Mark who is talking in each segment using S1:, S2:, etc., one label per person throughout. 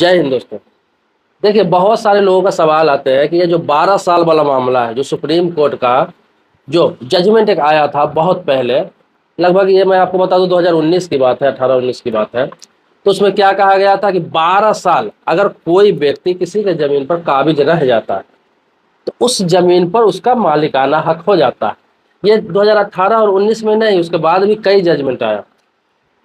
S1: जय हिंद दोस्तों। देखिए, बहुत सारे लोगों का सवाल आते हैं कि ये जो 12 साल वाला मामला है, जो सुप्रीम कोर्ट का जो जजमेंट एक आया था बहुत पहले, लगभग ये मैं आपको बता दूं 2019 की बात है, 18-19 की बात है। तो उसमें क्या कहा गया था कि 12 साल अगर कोई व्यक्ति किसी के जमीन पर काबिज रह जाता है तो उस जमीन पर उसका मालिकाना हक हो जाता है। ये 2018 और 19 में नहीं, उसके बाद भी कई जजमेंट आया।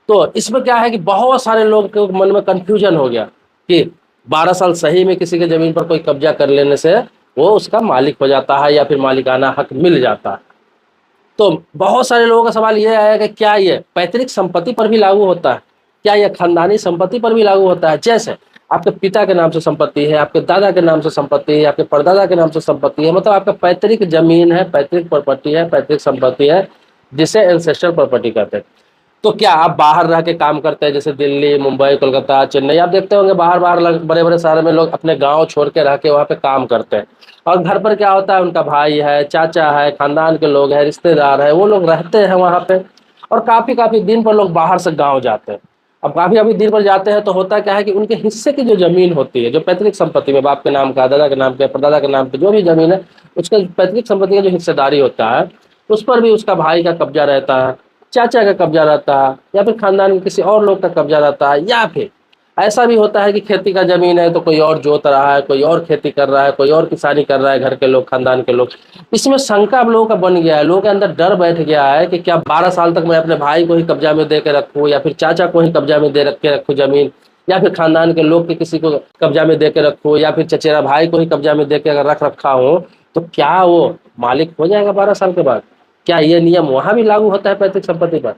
S1: तो इसमें क्या है कि बहुत सारे लोग के मन में कंफ्यूजन हो गया कि 12 साल सही में किसी के जमीन पर कोई कब्जा कर लेने से वो उसका मालिक हो जाता है या फिर मालिकाना हक मिल जाता है। तो बहुत सारे लोगों का सवाल ये आया कि क्या ये पैतृक संपत्ति पर भी लागू होता है, क्या यह खानदानी संपत्ति पर भी लागू होता है। जैसे आपके पिता के नाम से संपत्ति है, आपके दादा के नाम से संपत्ति है, आपके परदादा के नाम से संपत्ति है, मतलब आपका पैतृक जमीन है, पैतृक प्रॉपर्टी है, पैतृक संपत्ति है, जिसे एंसेस्टर प्रॉपर्टी कहते हैं। तो क्या आप बाहर रह के काम करते हैं, जैसे दिल्ली, मुंबई, कोलकाता, चेन्नई, आप देखते होंगे बाहर बाहर बड़े बड़े शहर में लोग अपने गांव छोड़ के रह के वहाँ पे काम करते हैं। और घर पर क्या होता है, उनका भाई है, चाचा है, खानदान के लोग हैं, रिश्तेदार है, वो लोग रहते हैं वहाँ पे। और काफ़ी काफ़ी दिन पर लोग बाहर से गाँव जाते हैं। अब काफ़ी काफ़ी दिन पर जाते हैं तो होता क्या है कि उनके हिस्से की जो ज़मीन होती है, जो पैतृक संपत्ति में बाप के नाम का, दादा के नाम का, परदादा के नाम पे जो भी ज़मीन है, उसका पैतृक संपत्ति का जो हिस्सेदारी होता है उस पर भी उसका भाई का कब्जा रहता है, चाचा का कब्जा रहता है, या फिर खानदान के किसी और लोग का कब्जा रहता है। या फिर ऐसा भी होता है कि खेती का जमीन है तो कोई और जोत रहा है, कोई और खेती कर रहा है, कोई और किसानी कर रहा है, घर के लोग, खानदान के लोग। इसमें शंका अब लोगों का बन गया है, लोगों के अंदर डर बैठ गया है कि क्या 12 साल तक मैं अपने भाई को ही कब्जा में दे के रखूँ, या फिर चाचा को ही कब्जा में दे के रखूँ जमीन, या फिर खानदान के लोग के किसी को कब्जा में दे के रखूँ, या फिर चचेरा भाई को ही कब्जा में दे के अगर रख रखा हूँ तो क्या वो मालिक हो जाएगा 12 साल के बाद। क्या ये नियम वहां भी लागू होता है पैतृक संपत्ति पर?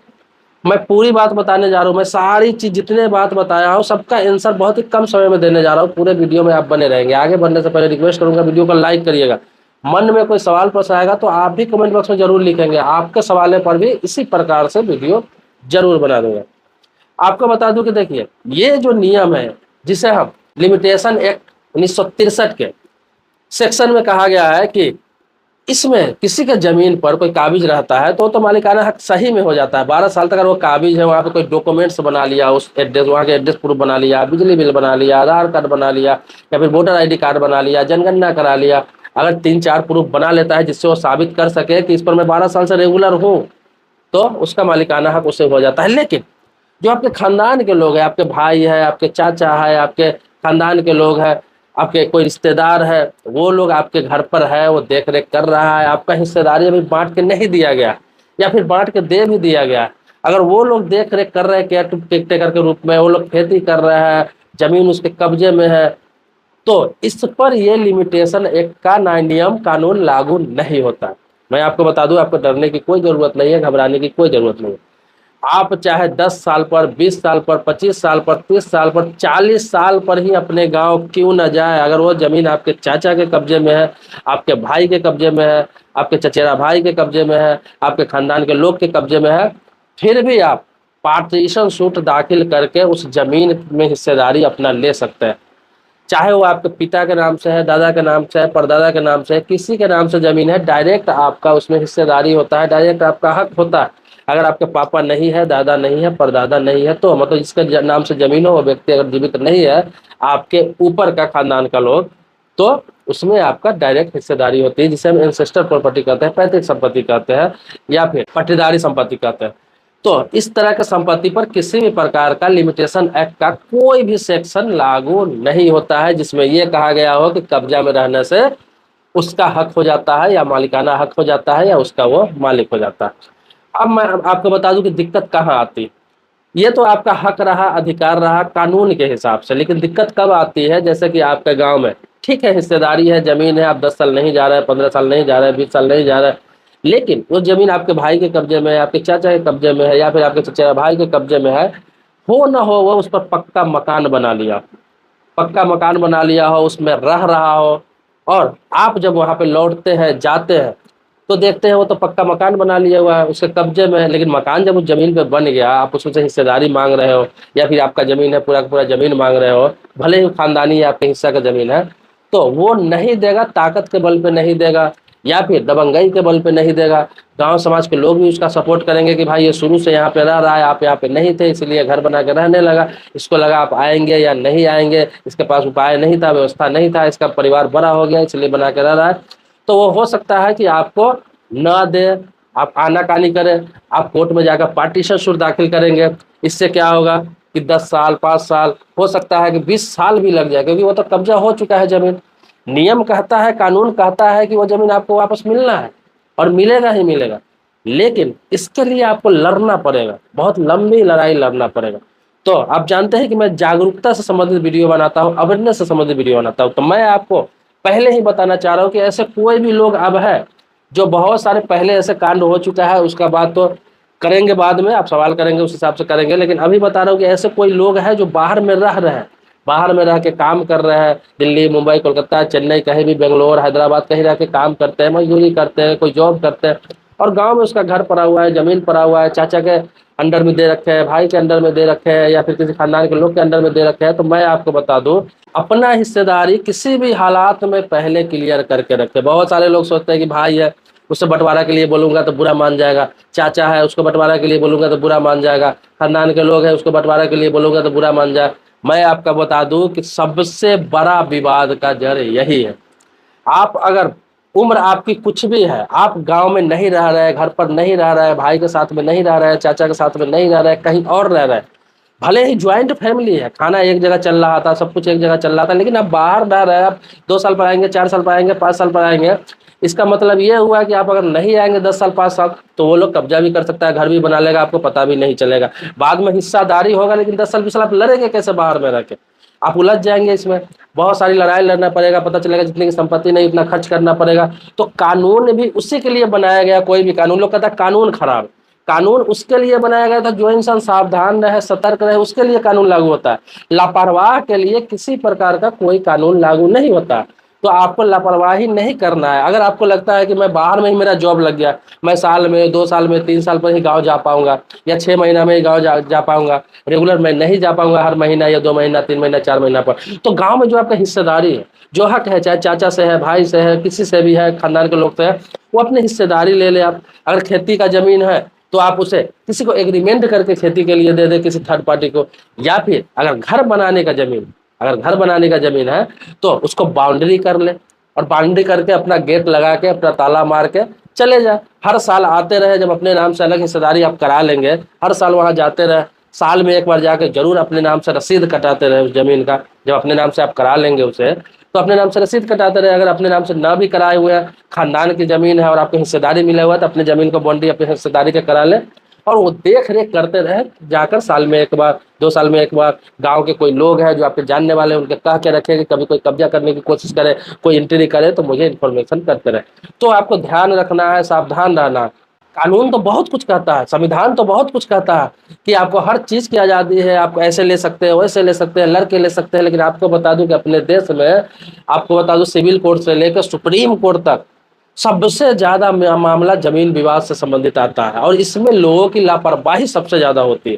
S1: मैं पूरी बात बताने जा रहा हूँ, मैं सारी चीज जितने बात बताया हूँ सबका आंसर बहुत ही कम समय में देने जा रहा हूँ। पूरे वीडियो में आप बने रहेंगे। आगे बढ़ने से पहले रिक्वेस्ट करूंगा, वीडियो को लाइक करिएगा। मन में कोई सवाल प्रश्न आएगा तो आप भी कमेंट बॉक्स में जरूर लिखेंगे, आपके सवालों पर भी इसी प्रकार से वीडियो जरूर बना दूंगा। आपको बता दूं कि देखिए, ये जो नियम है जिसे हम लिमिटेशन एक्ट 1963 के सेक्शन में कहा गया है कि इसमें किसी के जमीन पर कोई काबिज रहता है तो मालिकाना हक सही में हो जाता है। 12 साल तक अगर वो काबिज है, वहाँ पे कोई डॉक्यूमेंट्स बना लिया, उस एड्रेस, वहाँ के एड्रेस प्रूफ बना लिया, बिजली बिल बना लिया, आधार कार्ड बना लिया, या फिर वोटर आईडी कार्ड बना लिया, जनगणना करा लिया, अगर 3-4 प्रूफ बना लेता है जिससे वो साबित कर सके कि इस पर मैं 12 साल से रेगुलर हूँ, तो उसका मालिकाना हक उससे हो जाता है। लेकिन जो आपके खानदान के लोग हैं, आपके भाई है, आपके चाचा है, आपके खानदान के लोग हैं, आपके कोई रिश्तेदार है, वो लोग आपके घर पर है, वो देख रेख कर रहा है, आपका हिस्सेदारी अभी बांट के नहीं दिया गया या फिर बांट के दे भी दिया गया, अगर वो लोग देख रेख कर रहे हैं केयर टेकर के रूप में, वो लोग खेती कर रहे हैं, जमीन उसके कब्जे में है, तो इस पर ये लिमिटेशन एक्ट का नियम कानून लागू नहीं होता। मैं आपको बता दूं, आपको डरने की कोई जरूरत नहीं है, घबराने की कोई जरूरत नहीं है। आप चाहे 10 साल पर, 20 साल पर, 25 साल पर, 30 साल पर, 40 साल पर ही अपने गांव क्यों न जाए, अगर वो जमीन आपके चाचा के कब्जे में है, आपके भाई के कब्जे में है, आपके चचेरा भाई के कब्जे में है, आपके खानदान के लोग के कब्जे में है, फिर भी आप पार्टीशन सूट दाखिल करके उस जमीन में हिस्सेदारी अपना ले सकते हैं। चाहे वो आपके पिता के नाम से है, दादा के नाम से है, परदादा के नाम से है, किसी के नाम से जमीन है, डायरेक्ट आपका उसमें हिस्सेदारी होता है, डायरेक्ट आपका हक होता है। अगर आपके पापा नहीं है, दादा नहीं है, परदादा नहीं है, तो मतलब जिसके नाम से जमीन हो वो व्यक्ति अगर जीवित नहीं है, आपके ऊपर का खानदान का लोग, तो उसमें आपका डायरेक्ट हिस्सेदारी होती है, जिसे हम एंसेस्टर प्रॉपर्टी कहते हैं, पैतृक संपत्ति कहते हैं, या फिर पट्टेदारी संपत्ति कहते हैं। तो इस तरह के संपत्ति पर किसी भी प्रकार का लिमिटेशन एक्ट का कोई भी सेक्शन लागू नहीं होता है जिसमें यह कहा गया हो कि कब्जा में रहने से उसका हक हो जाता है, या मालिकाना हक हो जाता है, या उसका वो मालिक हो जाता है। अब मैं आपको बता दूं कि दिक्कत कहाँ आती है। ये तो आपका हक रहा, अधिकार रहा कानून के हिसाब से, लेकिन दिक्कत कब आती है, जैसे कि आपके गांव में ठीक है हिस्सेदारी है, जमीन है, आप 10 साल नहीं जा रहे, 15 साल नहीं जा रहे, 20 साल नहीं जा रहे, लेकिन वो जमीन आपके भाई के कब्जे में है, आपके चाचा के कब्जे में है, या फिर आपके चचेरा भाई के कब्जे में है, हो ना हो वो उस पर पक्का मकान बना लिया, पक्का मकान बना लिया हो, उसमें रह रहा हो, और आप जब वहाँ पे लौटते हैं, जाते हैं, तो देखते हैं वो तो पक्का मकान बना लिया हुआ है, उसके कब्जे में है, लेकिन मकान जब उस जमीन पे बन गया, आप उसमें से हिस्सेदारी मांग रहे हो, या फिर आपका जमीन है पूरा का पूरा जमीन मांग रहे हो, भले ही खानदानी आपके हिस्सा का जमीन है, तो वो नहीं देगा, ताकत के बल पे नहीं देगा, या फिर दबंगई के बल पे नहीं देगा। गांव समाज के लोग भी उसका सपोर्ट करेंगे कि भाई ये शुरू से यहाँ पे रह रहा है, आप यहाँ पे नहीं थे इसलिए घर बना के रहने लगा, इसको लगा आप आएंगे या नहीं आएंगे, इसके पास उपाय नहीं था, व्यवस्था नहीं था, इसका परिवार बड़ा हो गया इसलिए बना के रह रहा है। तो वो हो सकता है कि आपको न दे, आप आनाकानी करें, आप कोर्ट में जाकर पार्टीशन शुल्क दाखिल करेंगे। इससे क्या होगा कि 10 साल 5 साल, हो सकता है कि 20 साल भी लग जाए, क्योंकि वो तो कब्जा हो चुका है जमीन। नियम कहता है, कानून कहता है कि वो जमीन आपको वापस मिलना है और मिलेगा ही मिलेगा, लेकिन इसके लिए आपको लड़ना पड़ेगा, बहुत लंबी लड़ाई लड़ना पड़ेगा। तो आप जानते हैं कि मैं जागरूकता से संबंधित वीडियो बनाता हूँ, अवेयरनेस से संबंधित वीडियो बनाता हूँ। तो मैं आपको पहले ही बताना चाह रहा हूँ कि ऐसे कोई भी लोग अब है जो बहुत सारे पहले ऐसे कांड हो चुका है, उसका बात तो करेंगे बाद में, आप सवाल करेंगे उस हिसाब से करेंगे, लेकिन अभी बता रहा हूँ कि ऐसे कोई लोग हैं जो बाहर में रह रहे हैं, बाहर में रह के काम कर रहे हैं, दिल्ली मुंबई कोलकाता चेन्नई कहीं भी, बेंगलोर हैदराबाद कहीं रह के काम करते हैं, मजदूरी करते हैं, कोई जॉब करते हैं, और गांव में उसका घर पड़ा हुआ है, जमीन पड़ा हुआ है, चाचा के अंडर में दे रखे हैं, भाई के अंडर में दे रखे हैं, या फिर किसी खानदान के लोग के अंडर में दे रखे हैं। तो मैं आपको बता दूं, अपना हिस्सेदारी किसी भी हालात में पहले क्लियर करके रखे। बहुत सारे लोग सोचते हैं कि भाई है उससे बंटवारा के लिए बोलूंगा तो बुरा मान जाएगा, चाचा है उसको बंटवारा के लिए बोलूंगा तो बुरा मान जाएगा, खानदान के लोग हैं उसको बंटवारा के लिए बोलूंगा तो बुरा मान जाए। मैं आपका बता दूं कि सबसे बड़ा विवाद का जड़ यही है। आप अगर उम्र आपकी कुछ भी है, आप गांव में नहीं रह रहे, घर पर नहीं रह रहे, भाई के साथ में नहीं रह रहे, चाचा के साथ में नहीं रह रहे, कहीं और रह रहे, भले ही ज्वाइंट फैमिली है, खाना एक जगह चल रहा था, सब कुछ एक जगह चल रहा था, लेकिन आप बाहर रह रहे हैं, आप 2 साल पर आएंगे, 4 साल पर आएंगे, 5 साल पर आएंगे, इसका मतलब ये हुआ कि आप अगर नहीं आएंगे 10 साल 5 साल, तो वो लोग कब्जा भी कर सकता है, घर भी बना लेगा, आपको पता भी नहीं चलेगा। बाद में हिस्सादारी होगा, लेकिन 10 साल 20 साल आप लड़ेंगे कैसे बाहर में रह के? आप उलझ जाएंगे इसमें, बहुत सारी लड़ाई लड़ना पड़ेगा, पता चलेगा जितने की संपत्ति नहीं उतना खर्च करना पड़ेगा। तो कानून भी उसी के लिए बनाया गया। कोई भी कानून, लोग कहता है कानून खराब, कानून उसके लिए बनाया गया था जो इंसान सावधान रहे, सतर्क रहे, उसके लिए कानून लागू होता है। लापरवाह के लिए किसी प्रकार का कोई कानून लागू नहीं होता। तो आपको लापरवाही नहीं करना है। अगर आपको लगता है कि मैं बाहर में ही मेरा जॉब लग गया, मैं साल में 2 साल में 3 साल पर ही गांव जा पाऊंगा, या 6 महीना में ही गांव जा पाऊंगा, रेगुलर मैं नहीं जा पाऊंगा हर महीना या 2 महीना 3 महीना 4 महीना पर, तो गांव में जो आपका हिस्सेदारी है, जो हक है, चाहे चाचा से है, भाई से है, किसी से भी है, खानदान के लोग से है, वो अपनी हिस्सेदारी ले ले। आप अगर खेती का जमीन है तो आप उसे किसी को एग्रीमेंट करके खेती के लिए दे दे, किसी थर्ड पार्टी को। या फिर अगर घर बनाने का जमीन, अगर घर बनाने का जमीन है तो उसको बाउंड्री कर ले, और बाउंड्री करके अपना गेट लगा के अपना ताला मार के चले जाए। हर साल आते रहे, जब अपने नाम से अलग हिस्सेदारी आप करा लेंगे, हर साल वहां जाते रहे, साल में एक बार जाके जरूर अपने नाम से रसीद कटाते रहे उस जमीन का। जब अपने नाम से आप करा लेंगे उसे, तो अपने नाम से रसीद कटाते रहे। अगर अपने नाम से ना भी कराए हुए हैं, खानदान की जमीन है और आपको हिस्सेदारी मिला हुआ है, तो अपने जमीन को बाउंड्री अपनी हिस्सेदारी के करा ले, और वो देख रेख करते रहे, जाकर साल में एक बार 2 साल में एक बार गांव के कोई लोग हैं जो आपके जानने वाले हैं, उनके कह के रखे कि कभी कोई कब्जा करने की कोशिश करे, कोई एंट्री करे, तो मुझे इन्फॉर्मेशन करते रहे। तो आपको ध्यान रखना है, सावधान रहना है। कानून तो बहुत कुछ कहता है, संविधान तो बहुत कुछ कहता है कि आपको हर चीज की आज़ादी है, आपको ऐसे ले सकते हैं, वैसे ले सकते हैं, लड़के ले सकते हैं, लेकिन आपको बता दूं कि अपने देश में, आपको बता दूं, सिविल कोर्ट से लेकर सुप्रीम कोर्ट तक सबसे ज्यादा मामला जमीन विवाद से संबंधित आता है, और इसमें लोगों की लापरवाही सबसे ज्यादा होती है।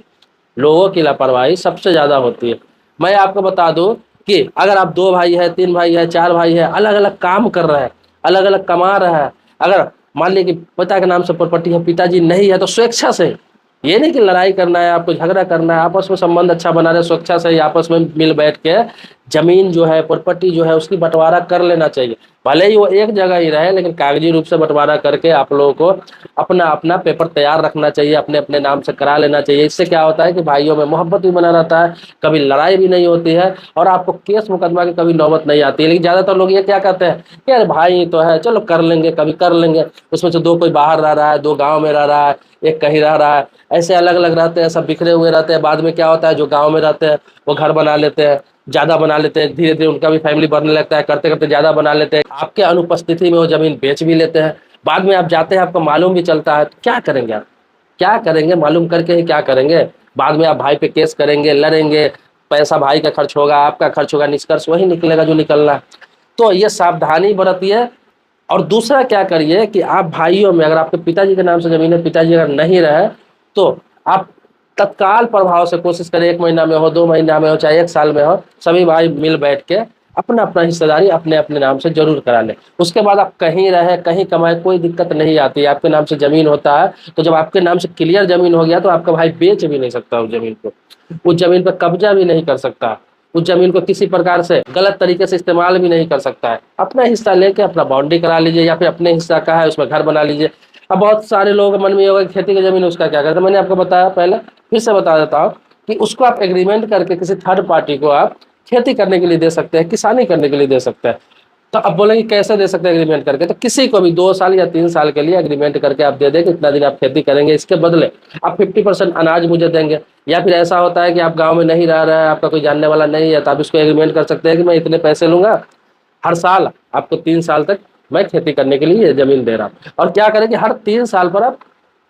S1: लोगों की लापरवाही सबसे ज्यादा होती है। मैं आपको बता दूं कि अगर आप 2 भाई है, 3 भाई है, 4 भाई है, अलग अलग काम कर रहे हैं, अलग अलग कमा रहे हैं, अगर मान लीजिए कि पिता के नाम से प्रॉपर्टी है, पिताजी नहीं है, तो स्वेच्छा से, ये नहीं कि लड़ाई करना है, आपको झगड़ा करना है, आपस में संबंध अच्छा बना रहे, स्वेच्छा से आपस में मिल बैठ के जमीन जो है, प्रॉपर्टी जो है, उसकी बंटवारा कर लेना चाहिए। भले ही वो एक जगह ही रहे, लेकिन कागजी रूप से बंटवारा करके आप लोगों को अपना अपना पेपर तैयार रखना चाहिए, अपने अपने नाम से करा लेना चाहिए। इससे क्या होता है कि भाइयों में मोहब्बत भी बना रहता है, कभी लड़ाई भी नहीं होती है, और आपको केस मुकदमा की कभी नौबत नहीं आती है। लेकिन ज़्यादातर लोग ये क्या कहते हैं कि यार भाई तो है, चलो कर लेंगे, कभी कर लेंगे। उसमें से 2 कोई बाहर रह रहा है, 2 गाँव में रह रहा है, एक कहीं रह रहा है, ऐसे अलग अलग रहते हैं, सब बिखरे हुए रहते हैं। बाद में क्या होता है, जो गाँव में रहते हैं वो घर बना लेते हैं, ज़्यादा बना लेते हैं, धीरे धीरे उनका भी फैमिली बढ़ने लगता है, करते करते ज़्यादा बना लेते हैं, आपके अनुपस्थिति में वो ज़मीन बेच भी लेते हैं। बाद में आप जाते हैं, आपको मालूम भी चलता है, तो क्या करेंगे आप? क्या करेंगे? मालूम करके ही क्या करेंगे? बाद में आप भाई पे केस करेंगे, लड़ेंगे, पैसा भाई का खर्च होगा, आपका खर्च होगा, निष्कर्ष वही निकलेगा जो निकलना है। तो ये सावधानी बरतिए। और दूसरा क्या करिए कि आप भाइयों में, अगर आपके पिताजी के नाम से जमीन है, पिताजी अगर नहीं रहे, तो आप तत्काल प्रभाव से कोशिश करें, 1 महीना में हो, 2 महीना में हो, चाहे 1 साल में हो, सभी भाई मिल बैठ के अपना अपना हिस्सेदारी अपने अपने नाम से जरूर करा लें। उसके बाद आप कहीं रहे कहीं कमाए कोई दिक्कत नहीं आती है। आपके नाम से जमीन होता है तो जब आपके नाम से क्लियर जमीन हो गया तो आपका भाई बेच भी नहीं सकता उस जमीन को, उस जमीन पर कब्जा भी नहीं कर सकता, उस जमीन को किसी प्रकार से गलत तरीके से इस्तेमाल भी नहीं कर सकता है। अपना हिस्सा लेके अपना बाउंड्री करा लीजिए या फिर अपने हिस्सा का है उसमें घर बना लीजिए। अब बहुत सारे लोग मन में ये होगा कि खेती की जमीन उसका क्या करते हैं, मैंने आपको बताया पहले, फिर से बता देता हूँ कि उसको आप एग्रीमेंट करके किसी थर्ड पार्टी को आप खेती करने के लिए दे सकते हैं, किसानी करने के लिए दे सकते हैं। तो अब बोलेंगे कैसे दे सकते हैं एग्रीमेंट करके, तो किसी को भी 2 साल या 3 साल के लिए एग्रीमेंट करके आप दे दें कि इतना दिन आप खेती करेंगे, इसके बदले आप 50% अनाज मुझे देंगे। या फिर ऐसा होता है कि आप गांव में नहीं रह रहे हैं, आपका कोई जानने वाला नहीं है, तो आप इसको एग्रीमेंट कर सकते हैं कि मैं इतने पैसे लूंगा, हर साल आपको 3 साल तक मैं खेती करने के लिए ये जमीन दे रहा हूँ। और क्या करें कि हर 3 साल पर आप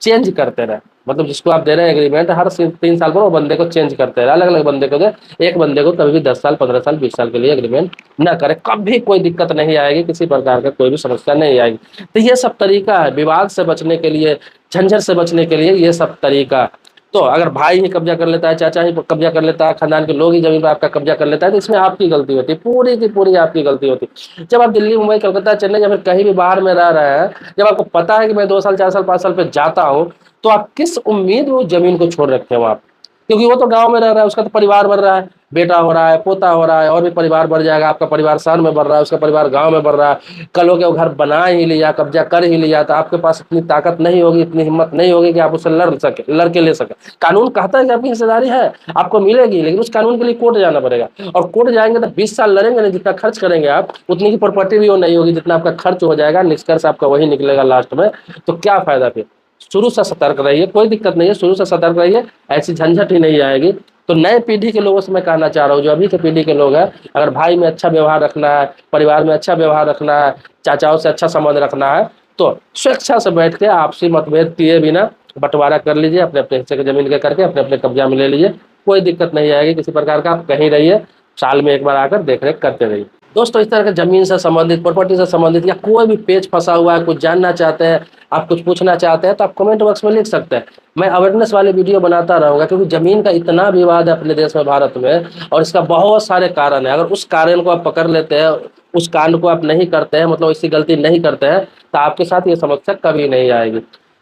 S1: चेंज करते रहे, मतलब जिसको आप दे रहे हैं एग्रीमेंट हर 3 साल पर वो बंदे को चेंज करते रहे, अलग अलग बंदे को दे। एक बंदे को कभी भी 10 साल 15 साल 20 साल के लिए एग्रीमेंट ना करे, कभी कोई दिक्कत नहीं आएगी, किसी प्रकार का कोई भी समस्या नहीं आएगी। तो ये सब तरीका है विवाद से बचने के लिए, झंझट से बचने के लिए, ये सब तरीका। तो अगर भाई ही कब्जा कर लेता है, चाचा ही कब्जा कर लेता है, खानदान के लोग ही जमीन पर आपका कब्जा कर लेता है, तो इसमें आपकी गलती होती है, पूरी की पूरी आपकी गलती होती है। जब आप दिल्ली मुंबई कलकत्ता चेन्नई या फिर कहीं भी बाहर में रह रहे हैं, जब आपको पता है कि मैं 2 साल 4 साल 5 साल पे जाता हूँ, तो आप किस उम्मीद में उस जमीन को छोड़ रखे हो आप, क्योंकि वो तो गांव में रह रहा है, उसका तो परिवार बढ़ रहा है, बेटा हो रहा है, पोता हो रहा है, और भी परिवार बढ़ जाएगा, आपका परिवार शहर में बढ़ रहा है, उसका परिवार गांव में बढ़ रहा है। कल हो के वो घर बना ही लिया, कब्जा कर ही लिया, तो आपके पास इतनी ताकत नहीं होगी, इतनी हिम्मत नहीं होगी कि आप उससे लड़ के ले सके। कानून कहता है कि आपकी हिस्सेदारी है, आपको मिलेगी, लेकिन उस कानून के लिए कोर्ट जाना पड़ेगा, और कोर्ट जाएंगे तो 20 साल लड़ेंगे नहीं, जितना खर्च करेंगे आप उतनी की प्रॉपर्टी भी वो नहीं होगी जितना आपका खर्च हो जाएगा, निष्कर्ष आपका वही निकलेगा लास्ट में। तो क्या फायदा फिर। शुरू से सतर्क रहिए, कोई दिक्कत नहीं है, शुरू से सतर्क रहिए, ऐसी झंझट ही नहीं आएगी। तो नए पीढ़ी के लोगों से मैं कहना चाह रहा हूँ, जो अभी के पीढ़ी के लोग हैं, अगर भाई में अच्छा व्यवहार रखना है, परिवार में अच्छा व्यवहार रखना है, चाचाओं से अच्छा संबंध रखना है, तो स्वेच्छा से बैठ के आपसी मतभेद किए बिना बंटवारा कर लीजिए, अपने अपने हिस्से की जमीन के करके अपने अपने कब्जा में ले लीजिए, कोई दिक्कत नहीं आएगी किसी प्रकार का। आप कहीं रहिए, साल में एक बार आकर देख रेख करते रहिए। दोस्तों, इस तरह के जमीन से संबंधित, प्रॉपर्टी से संबंधित या कोई भी पेज फंसा हुआ है, कुछ जानना चाहते हैं, आप कुछ पूछना चाहते हैं, तो आप कमेंट बॉक्स में लिख सकते हैं। मैं अवेयरनेस वाले वीडियो बनाता रहूंगा, क्योंकि जमीन का इतना विवाद है अपने देश में, भारत में, और इसका बहुत सारे कारण है। अगर उस कारण को आप पकड़ लेते हैं, उस कांड को आप नहीं करते हैं, मतलब इसकी गलती नहीं करते हैं, तो आपके साथ ये समस्या कभी नहीं आएगी।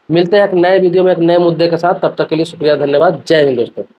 S1: मिलते हैं एक नए वीडियो में एक नए मुद्दे के साथ, तब तक के लिए शुक्रिया, धन्यवाद, जय हिंद दोस्तों।